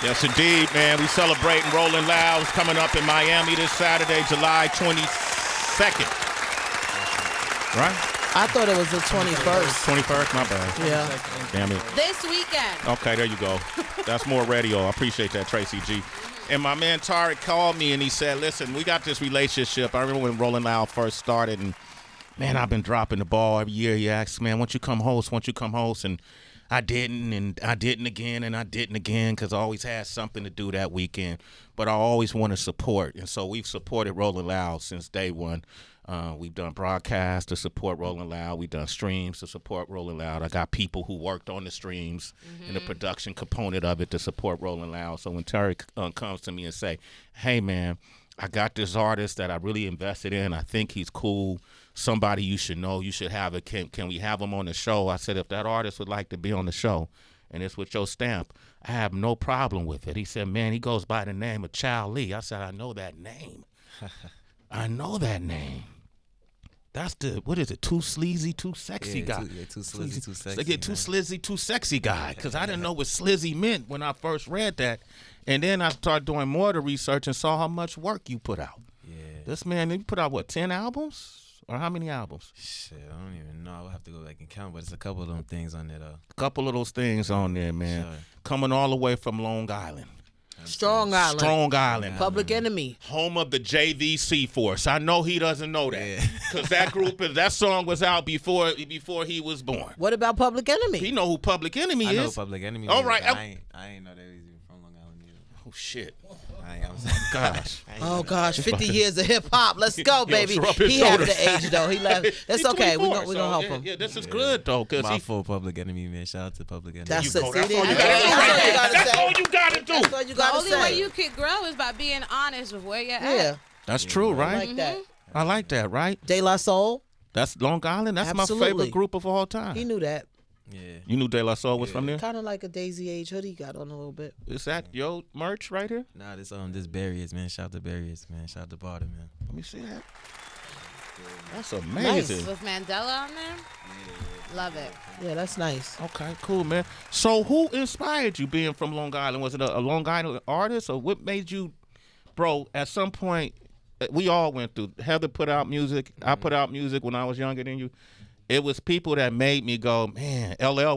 Yes, indeed, man. We celebrating Rolling Loud's coming up in Miami this Saturday, July 22nd. Right? I thought it was the 21st. 21st? My bad. Yeah. Damn it. This weekend. Okay, there you go. That's more radio. I appreciate that, Tracy G. And my man Torey called me and he said, listen, we got this relationship. I remember when Rolling Loud first started, and, man, I've been dropping the ball every year. He asks, man, won't you come host? And I didn't again, and I didn't again because I always had something to do that weekend. But I always want to support, and so we've supported Rolling Loud since day one. We've done broadcasts to support Rolling Loud. We've done streams to support Rolling Loud. I got people who worked on the streams and the production component of it to support Rolling Loud. So when Torey comes to me and say, hey, man, I got this artist that I really invested in. I think he's cool. Somebody you should know. You should have it. Can we have him on the show? I said, if that artist would like to be on the show and it's with your stamp, I have no problem with it. He said, man, he goes by the name of Chow Lee. I said, I know that name. I know that name. That's the, what is it, too sleazy, too sexy guy. Too slizzy, too sexy. Too slizzy, too sexy guy. Because I didn't know what slizzy meant when I first read that. And then I started doing more of the research and saw how much work you put out. Yeah. This man, he put out, what, 10 albums? Or how many albums? Shit, I don't even know. I'll have to go back and count, but it's a couple of them things on there, though. A couple of those things on there, man. Sure. Coming all the way from Long Island. Strong Island. Strong Island. Public Enemy. Home of the JVC Force. I know he doesn't know that. Because that song was out before he was born. What about Public Enemy? He know who Public Enemy is. I know Public Enemy. All right. I ain't know they was even from Long Island either. Oh, shit. Gosh. Oh, gosh. 50 years of hip-hop. Let's go, baby. He shoulders. have the age, though. He left. That's He's okay. We're 24, going to help him. Yeah, this is good, though. My full Public Enemy, man. Shout out to Public Enemy. That's That's all you got to do. That's all you got to do. That's all you The got to only say. way you could grow is by being honest with where you're at. Yeah. That's true, I right? like that. I like that, right? De La Soul. That's Long Island. That's Absolutely. my favorite group of all time. He knew that. Yeah. You knew De La Soul was from there? Kind of like a Daisy Age hoodie got on a little bit. Is that your merch right here? Nah, this Barriers, man. Shout out to Barriers, man. Shout out to Barter, man. Let me see that. That's amazing. With Mandela on there? Love it. Yeah, that's nice. Okay, cool, man. So who inspired you being from Long Island? Was it a Long Island artist, or what made you, bro, at some point, we all went through, Heather put out music, I put out music when I was younger than you. It was people that made me go, man, LL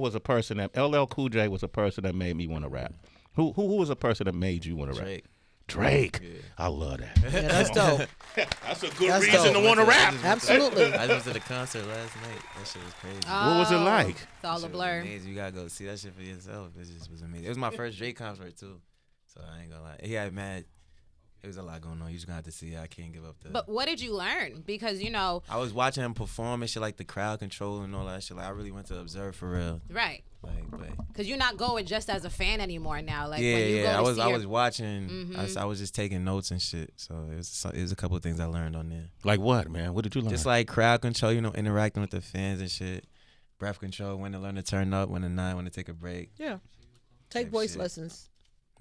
Cool J was a person that made me want to rap. Who was a person that made you want to rap? Drake. Yeah. I love that. Yeah, that's dope. That's a good reason to want to rap. Absolutely. I went to the concert last night. That shit was crazy. What was it like? It's all a blur. You gotta go see that shit for yourself. It just was amazing. It was my first Drake concert too, so I ain't gonna lie. He had mad. It was a lot going on. You just gonna have to see it. I can't give up the. But what did you learn? Because I was watching him perform and shit, like the crowd control and all that shit. Like I really went to observe for real. Right. Like, because you're not going just as a fan anymore now. Like yeah, when you go to see I was watching. Mm-hmm. I was just taking notes and shit. So it was a couple of things I learned on there. Like what, man? What did you learn? Just like crowd control, interacting with the fans and shit. Breath control, when to learn to turn up, when to not, when to take a break. Yeah. Take voice lessons.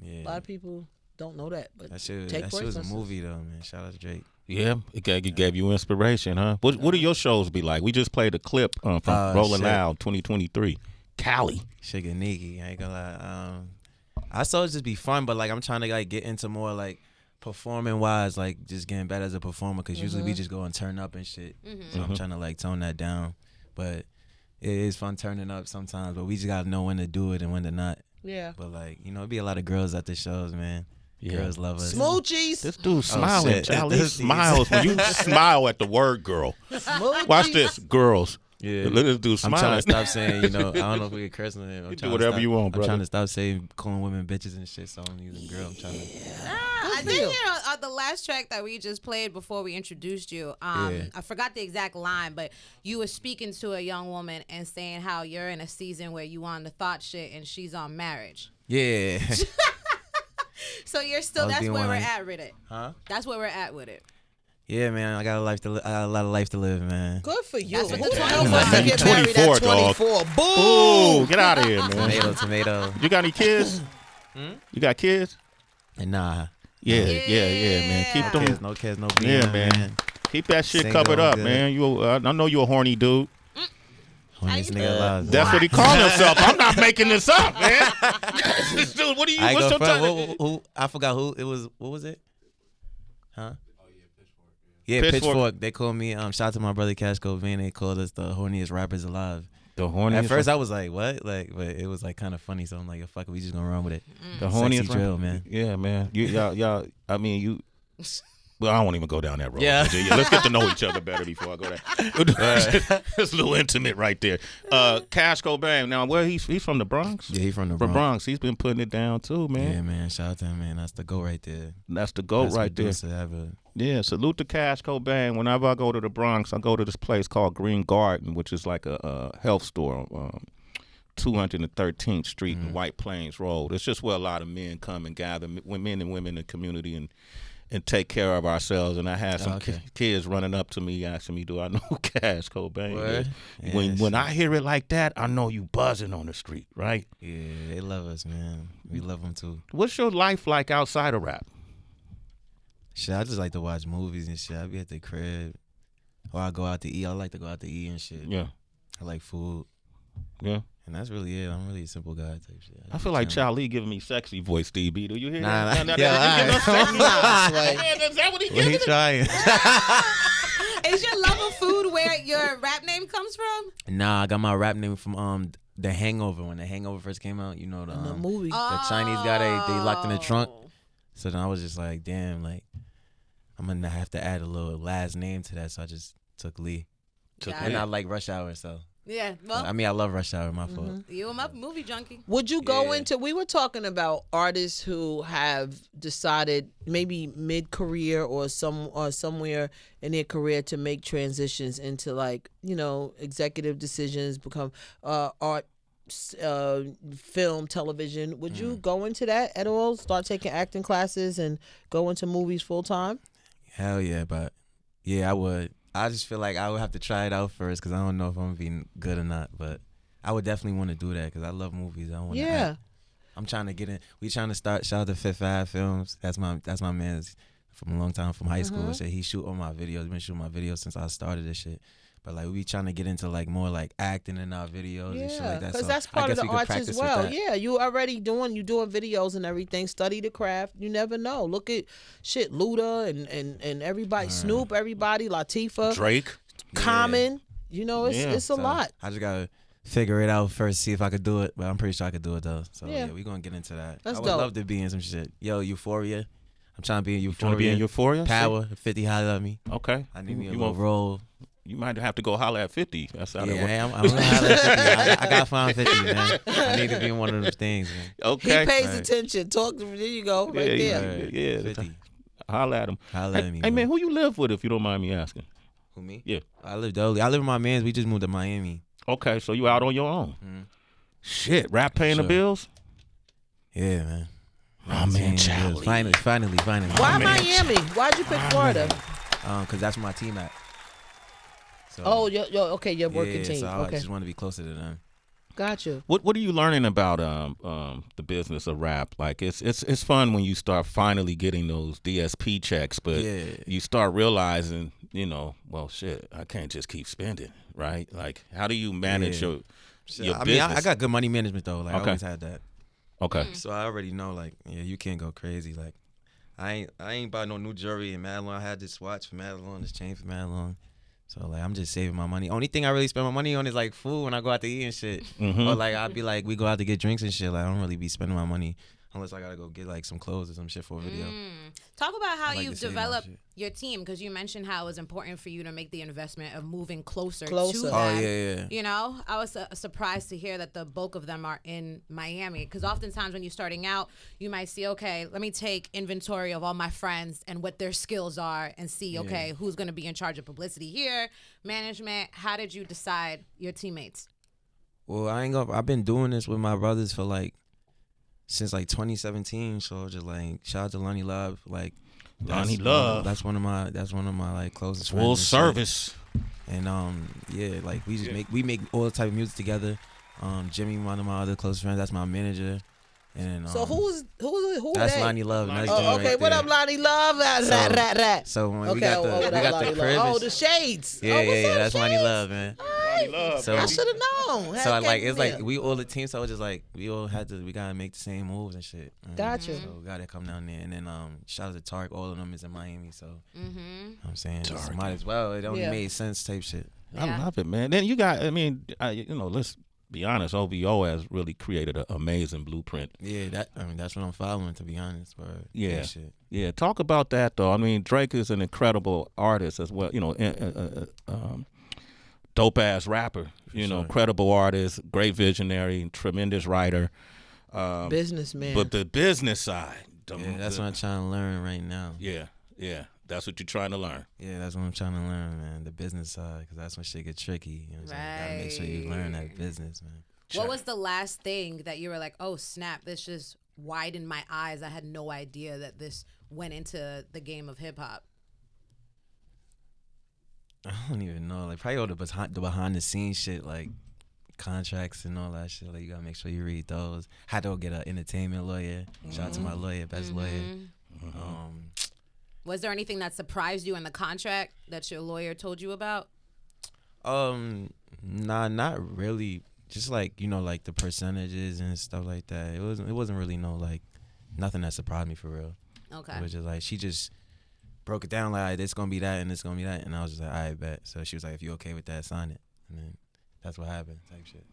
Yeah. A lot of people don't know that, but that shit take voice was lessons. a movie though, man. Shout out to Drake. Yeah, it gave you inspiration, huh? What do your shows be like? We just played a clip from Rolling Loud 2023. Cali. Shiganiki, I ain't gonna lie. I saw it just be fun, but like I'm trying to like get into more like performing wise, like just getting better as a performer, because usually we just go and turn up and shit. So I'm trying to like tone that down. But it is fun turning up sometimes, but we just gotta know when to do it and when to not. Yeah. But like, it'd be a lot of girls at the shows, man. Yeah. Girls love us. Smoochies. This dude smiling. Charlie This smiles when you smile at the word girl. Smoochies. Watch this, girls. Yeah. Look at this dude I'm smiling. trying to stop saying, I don't know if we get cursing on it. You do whatever you want, brother. I'm trying to stop saying calling women bitches and shit, so I'm using girl. I'm trying to. I think the last track that we just played before we introduced you, I forgot the exact line, but you were speaking to a young woman and saying how you're in a season where you on the thought shit and she's on marriage. Yeah. So you're still, that's where we're at with it. Huh? That's where we're at with it. Yeah, man, I got a life to I got a lot of life to live, man. Good for you. That's what Who the the hell 24 wants to get married at 24, dog. 24? Boom. Ooh, get out of here, man. Tomato. You got any kids? You got kids? Nah. Yeah, man. Keep them. No kids, no Yeah, BM, man. Keep that shit Single, covered up, good. man. I know you're a horny dude. Horniest nigga alive. That's what he called himself. I'm not making this up, man. Dude, what do you? What's your title? Who? I forgot who it was. What was it? Huh? Yeah, Pitchfork. They called me. Shout out to my brother Cash Cobain. They called us the horniest rappers alive. The horniest. At first, I was like, "What?" Like, but it was like kind of funny. So I'm like, "Fuck it, we just gonna run with it." The horniest Sexy drill, man. Yeah, man. Y'all. I mean, you. Well, I won't even go down that road. Yeah. Let's get to know each other better before I go there. It's a little intimate right there. Cash Cobain. Now, where he's from the Bronx? Yeah, he's from the Bronx. Bronx. He's been putting it down too, man. Yeah, man. Shout out to him, man. That's the GOAT right there. That's the GOAT right there. Ever. Yeah, salute to Cash Cobain. Whenever I go to the Bronx, I go to this place called Green Garden, which is like a health store, 213th Street and White Plains Road. It's just where a lot of men come and gather, men and women in the community, and take care of ourselves. And I had some kids running up to me asking me, do I know Cash Cobain? Yeah. When I hear it like that, I know you buzzing on the street, right? Yeah, they love us, man. We love them too. What's your life like outside of rap? Shit, I just like to watch movies and shit. I be at the crib. Or I go out to eat. I like to go out to eat and shit. Yeah. I like food. Yeah. And that's really it. I'm really a simple guy type shit. I feel like Chow Lee giving me sexy voice, DB. Do you hear that? Nah. Is that what he What he trying? Is your love of food where your rap name comes from? Nah, I got my rap name from The Hangover. When The Hangover first came out, you know the movie. The Chinese guy they locked in the trunk. So then I was just like, damn, like I'm gonna have to add a little last name to that. So I just took Lee. And I like Rush Hour, so. Yeah, well, I mean, I love Rush Hour. My fault. You a movie junkie. Would you go into? We were talking about artists who have decided maybe mid-career or somewhere in their career to make transitions into executive decisions, become art, film, television. Would you go into that at all? Start taking acting classes and go into movies full time? Hell yeah, but yeah, I would. I just feel like I would have to try it out first because I don't know if I'm gonna be good or not. But I would definitely want to do that because I love movies. I want to act. I'm trying to get in. We trying to start. Shout out to Fifth Ave Films. That's my man from a long time from high school. So he shoot all my videos. Been shooting my videos since I started this shit. But like we trying to get into like more like acting in our videos and shit like that. Because so that's part of the arts as well. Yeah, you already doing videos and everything. Study the craft. You never know. Look at shit, Luda and everybody, Snoop, everybody, Latifah, Drake, Common. You know, it's a lot. I just gotta figure it out first, see if I could do it. But I'm pretty sure I could do it though. So yeah, we gonna get into that. That's I would dope. love to be in some shit. Yo, Euphoria. I'm trying to be in Euphoria. Trying to be in Euphoria? Power. 50 holler at me. Okay. I need me a little role. You might have to go holler at 50. That's how I'm gonna holler at 50. I gotta find 50, man. I need to be in one of those things, man. Okay. He pays attention. Talk. There you go. Right there. Yeah. 50. Holler at him. Holler at me. Hey man, who you live with if you don't mind me asking? Who, me? Yeah. I live with my mans. We just moved to Miami. Okay, so you out on your own. Shit, rap paying the bills? Yeah, man. Oh man, Chow Lee. Finally. Why Miami? Why'd you pick Florida? Because that's where my team at. So, your working team. So I okay. just want to be closer to them. Gotcha. What are you learning about the business of rap? Like it's fun when you start finally getting those DSP checks, but you start realizing, well shit, I can't just keep spending, right? Like how do you manage your business? Mean, I got good money management though. Like I always had that. Okay. So I already know, like, you can't go crazy. Like I ain't buy no new jewelry in mad long. I had this watch for mad long, this chain for mad long. So like I'm just saving my money. Only thing I really spend my money on is like food when I go out to eat and shit. Or like I'd be like we go out to get drinks and shit. Like I don't really be spending my money unless I gotta go get like some clothes or some shit for a video. Talk about how you've developed your team because you mentioned how it was important for you to make the investment of moving closer. To them. Oh yeah. You know, I was surprised to hear that the bulk of them are in Miami because oftentimes when you're starting out, you might see, okay, let me take inventory of all my friends and what their skills are and see, okay, who's going to be in charge of publicity here, management. How did you decide your teammates? Well, I've been doing this with my brothers for like since like 2017. So just like shout out to Lonnie Love, like. Lonnie Love. That's one of my like closest full friends. Service. And like we just make all the type of music together. Jimmy, one of my other close friends, that's my manager. And so who that's they? Lonnie Love. Nice okay, right what there. up, Lonnie Love? So when we got the crib. Oh, the shades. Yeah, that's Lonnie Love, man. family love. So I should have known. So Had like Kevin it's like there. we all the team, so it's just like we gotta make the same moves and shit. Gotcha. So we gotta come down there, and then shout out to Tark. All of them is in Miami, so I'm saying just might as well. It only made sense type shit. I love it, man. Then you got, I mean, let's be honest. OVO has really created an amazing blueprint. Yeah, that's what I'm following, to be honest. But Yeah. shit. Yeah, talk about that though. I mean, Drake is an incredible artist as well. Dope ass rapper. Credible artist, great visionary, tremendous writer. Businessman. But the business side. That's what I'm trying to learn right now. Yeah. That's what you're trying to learn. Yeah, that's what I'm trying to learn, man. The business side, because that's when shit get tricky. You know what I'm saying? You gotta make sure you learn that business, man. What was the last thing that you were like, oh snap, this just widened my eyes. I had no idea that this went into the game of hip hop. I don't even know. Like probably all the behind the scenes shit, like contracts and all that shit. Like you gotta make sure you read those. Had to go get an entertainment lawyer. Shout out to my lawyer, best lawyer. Was there anything that surprised you in the contract that your lawyer told you about? Nah, not really. Just like like the percentages and stuff like that. It wasn't really nothing that surprised me for real. Okay. It was just like she just broke it down like it's gonna be that and it's gonna be that, and I was just like, I bet. So she was like, if you okay with that, sign it, and then that's what happened, type shit.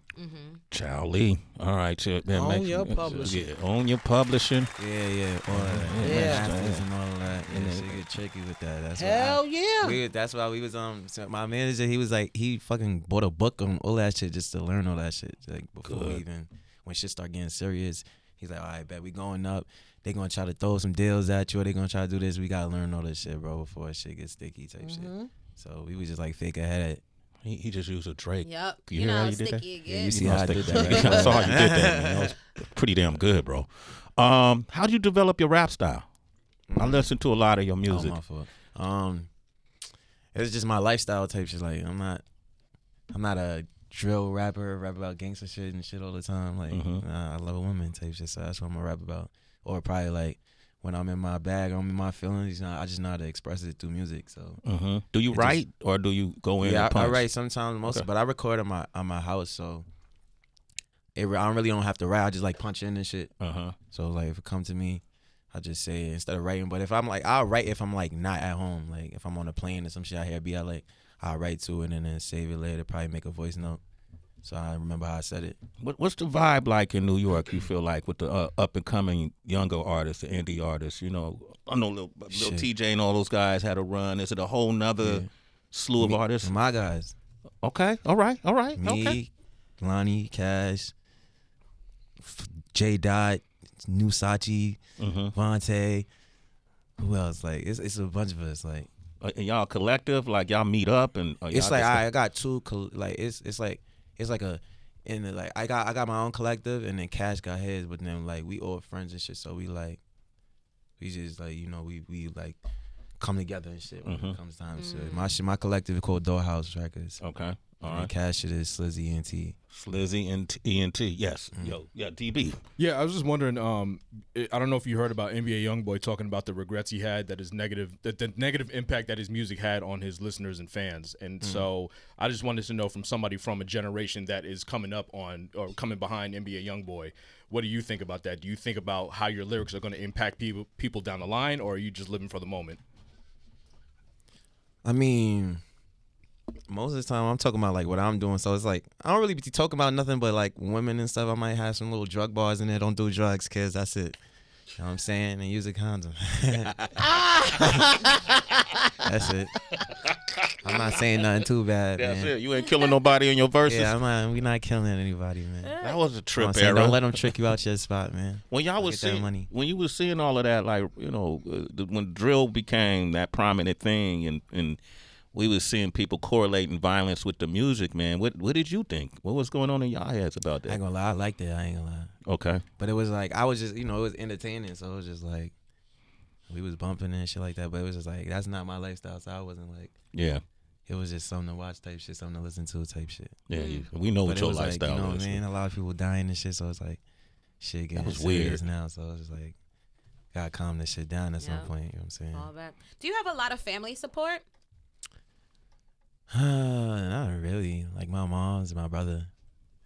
Chow Lee. All right, Own your publishing. Yeah, own your publishing. Yeah, all of that. Masters and all of that. Yeah, shit get tricky with that. That's Hell yeah. That's why we was so my manager, he was like, he fucking bought a book on all that shit just to learn all that shit. Like before we even when shit start getting serious, he's like, all right, bet we going up. They gonna try to throw some deals at you, or they gonna try to do this. We gotta learn all this shit, bro, before shit gets sticky type shit. So we was just like fake ahead. He just used a Drake. Yep. You hear how you did that? sticky Yeah, again. you see how I did that, right? I saw how you did that, man. That was pretty damn good, bro. How do you develop your rap style? I listen to a lot of your music. Oh, my fault. It's just my lifestyle type shit. Like I'm not a drill rapper, rap about gangster shit and shit all the time. Like I love a woman type shit, so that's what I'm gonna rap about. Or probably like when I'm in my bag, I'm in my feelings. I just know how to express it through music. So Do you write or do you go in? Yeah, and I punch? write sometimes, but I record on my house, so I really don't have to write. I just like punch in and shit. So like if it come to me, I just say it instead of writing. But if I'm like, I'll write if I'm like not at home. Like if I'm on a plane or some shit I hear be, I'll write to it and then save it later. Probably make a voice note so I remember how I said it. What's the vibe like in New York? You feel like with the up and coming younger artists, the indie artists. I know little TJ and all those guys had a run. Is it a whole nother slew of artists? My guys. Okay, all right. Me, okay. Lonnie, Cash, J. Dot, New Sachi, Vontae. Who else? Like it's a bunch of us. Like y'all collective, like y'all meet up and it's like I got two. Like it's like a. And like I got my own collective, and then Cash got his, but then like we all friends and shit, so we just like we like come together and shit when it comes time to shit. My collective is called Doorhouse Records. Okay, all right. Cash shit is Slizzy ENT. Slizzy and ENT, yes. DB. Yeah, I was just wondering. I don't know if you heard about NBA YoungBoy talking about the regrets he had that the negative impact that his music had on his listeners and fans. And so I just wanted to know from somebody from a generation that is coming up on or coming behind NBA YoungBoy, what do you think about that? Do you think about how your lyrics are going to impact people down the line, or are you just living for the moment? I mean, most of the time I'm talking about like what I'm doing, so it's like I don't really be talking about nothing but like women and stuff. I might have some little drug bars in there. Don't do drugs, kids. That's it. You know what I'm saying? And use a condom. That's it. I'm not saying nothing too bad. That's man. it. You ain't killing nobody in your verses. Yeah, we not killing anybody, man. That was a trip Saying, era. don't let them trick you out your spot, man. When y'all was Get that seeing, money. when you was seeing all of that, like when drill became that prominent thing, and we was seeing people correlating violence with the music, man. What did you think? What was going on in y'all heads about that? I ain't gonna lie, I liked it. I ain't gonna lie. Okay. But it was like I was just, it was entertaining, so it was just like we was bumping and shit like that. But it was just like that's not my lifestyle, so I wasn't like. Yeah. It was just something to watch type shit, something to listen to type shit. Yeah, we know what But it your was lifestyle like, you know is. what I mean? A lot of people dying and shit, so it's like shit getting was serious weird. now. So it's just like gotta calm this shit down at some point. You know what I'm saying? All back. Do you have a lot of family support? Not really. Like my mom's, my brother,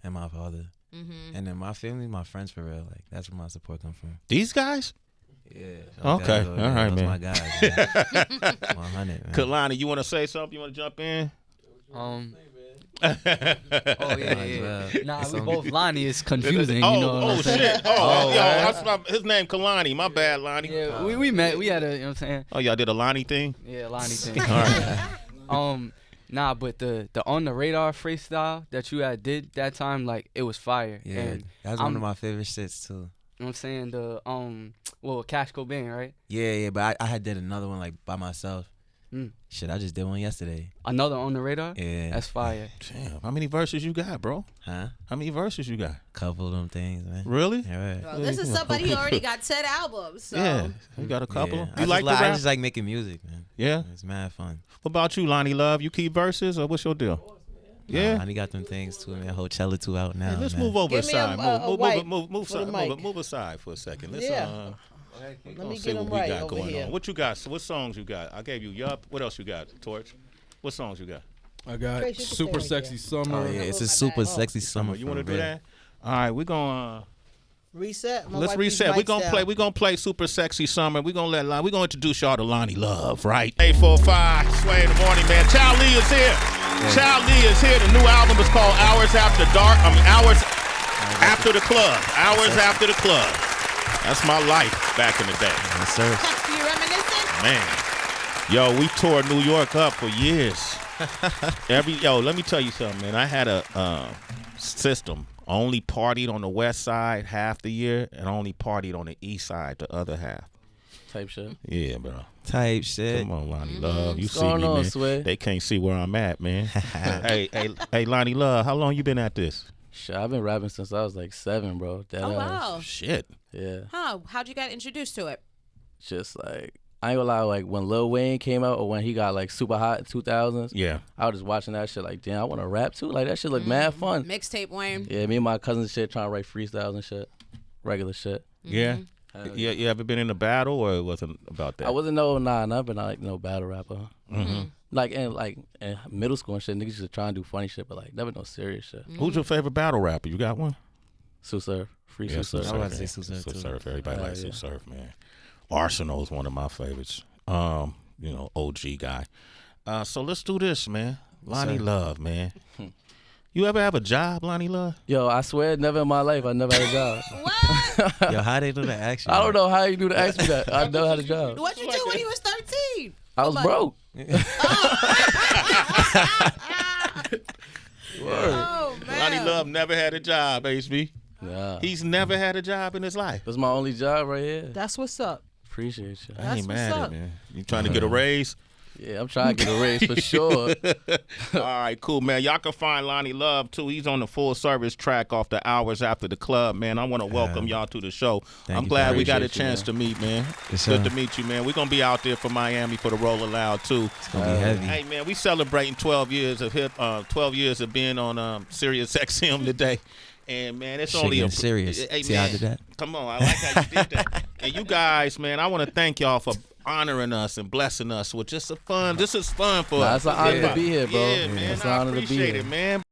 and my father, and then my family, my friends for real. Like that's where my support come from. These guys? Yeah. Okay. All right, those man. my guys. Man. 100. Man. Kalani, you want to say something? You want to jump in? Oh yeah. Nah, we both Lonnie is confusing. You know what I'm saying? Shit. His name Kalani. My bad, Lonnie. Yeah, we met. We had a, you know what I'm saying? Oh, y'all did a Lonnie thing? Yeah, Lonnie thing. All right. Nah, but the on the radar freestyle that you had did that time, like it was fire. Yeah, and that's one of my favorite shits too. You know what I'm saying? The Cash Cobain, right? Yeah, but I had did another one like by myself. Mm. Shit, I just did one yesterday. Another on the radar? Yeah. That's fire. Damn. How many verses you got, bro? Huh? How many verses you got? Couple of them things, man. Really? Yeah, right. Well, this is somebody who already got 10 albums. So. Yeah. You got a couple? Yeah. You like the I rap? just like making music, man. Yeah? It's mad fun. What about you, Lonnie Love? You keep verses or what's your deal? Yeah. I got them things too, man. Coachella 2 out now. Hey, let's man. move over Give me aside. a white Move for the aside. mic. Move aside for a second. Let's Yeah. Let me see get what him we right got over going here. on. What you got? What songs you got? I gave you Yup. What else you got, Torch? What songs you got? I got Trace, you can Super stay right Sexy Summer. Oh yeah, it's a my super bad. sexy summer. You want to do that? All right, we're gonna Reset. let's reset. We're gonna play Super Sexy Summer. We're gonna introduce y'all to Lonnie Love, right? 845 Sway in the morning, man. Chow Lee is here. Chow Lee is here. The new album is called Hours After Dark. Hours After the Club. Hours After the Club. That's my life back in the day. Yes, sir. You reminiscing? Man. Yo, we tore New York up for years. Let me tell you something, man. I had a system. Only partied on the west side half the year and only partied on the east side the other half. Type shit. Yeah, bro. Type shit. Come on, Lonnie Love. You What's see me, going on, man. Sway? They can't see where I'm at, man. hey, Lonnie Love, how long you been at this? Shit, I've been rapping since I was like 7, bro. Dead Oh, ass. wow. Shit. Yeah. Huh. How'd you get introduced to it? Just like, I ain't gonna lie, like when Lil Wayne came out or when he got like super hot in 2000s, Yeah. I was just watching that shit like, damn, I want to rap too. Like that shit look mad fun. Mixtape Wayne. Yeah, me and my cousins and shit trying to write freestyles and shit. Regular shit. Yeah. Hell You ever been in a battle or it wasn't about that? I wasn't I've been like no battle rapper. Like in middle school and shit, niggas used to try and do funny shit, but like never no serious shit. Who's your favorite battle rapper? You got one? Sue Surf, free Yeah, Sue Sue Surf. I was Surf. about to say Sue Surf, Sue too. Surf. Everybody likes Sue yeah. Surf, man. Arsenal is one of my favorites. OG guy. So let's do this, man. Lonnie Love, man. You ever have a job, Lonnie Love? Yo, I swear, never in my life I never had a job. What? Yo, how they do the action? I don't know how you do to ask me that. I never had a job. What'd you do when you was 13? I was broke. Oh, man. Lonnie Love never had a job, HB. Nah, He's never had a job in his life. that's my only job right here. That's what's up. Appreciate you. I ain't That's mad what's at up. it, man. You trying to get a raise? Yeah, I'm trying to get a raise for sure. All right, cool, man. Y'all can find Lonnie Love, too. He's on the full service track off the Hours After the Club, man. I want to welcome y'all to the show. I'm you glad for we got a appreciate you, chance man. to meet, man. Yes, Good sir. to meet you, man. We're going to be out there for Miami for the Roll Aloud, too. It's gonna be heavy. Hey, man, we celebrating 12 years of 12 years of being on Sirius XM today. And, man, it's Shit only getting serious. Hey, See how I man, did that? come on. I like how you did that. And you guys, man, I want to thank y'all for honoring us and blessing us with just a fun. This is fun for Nah, us. it's an honor to be here, bro. Yeah, man. It's an I honor to be appreciate here. it, man.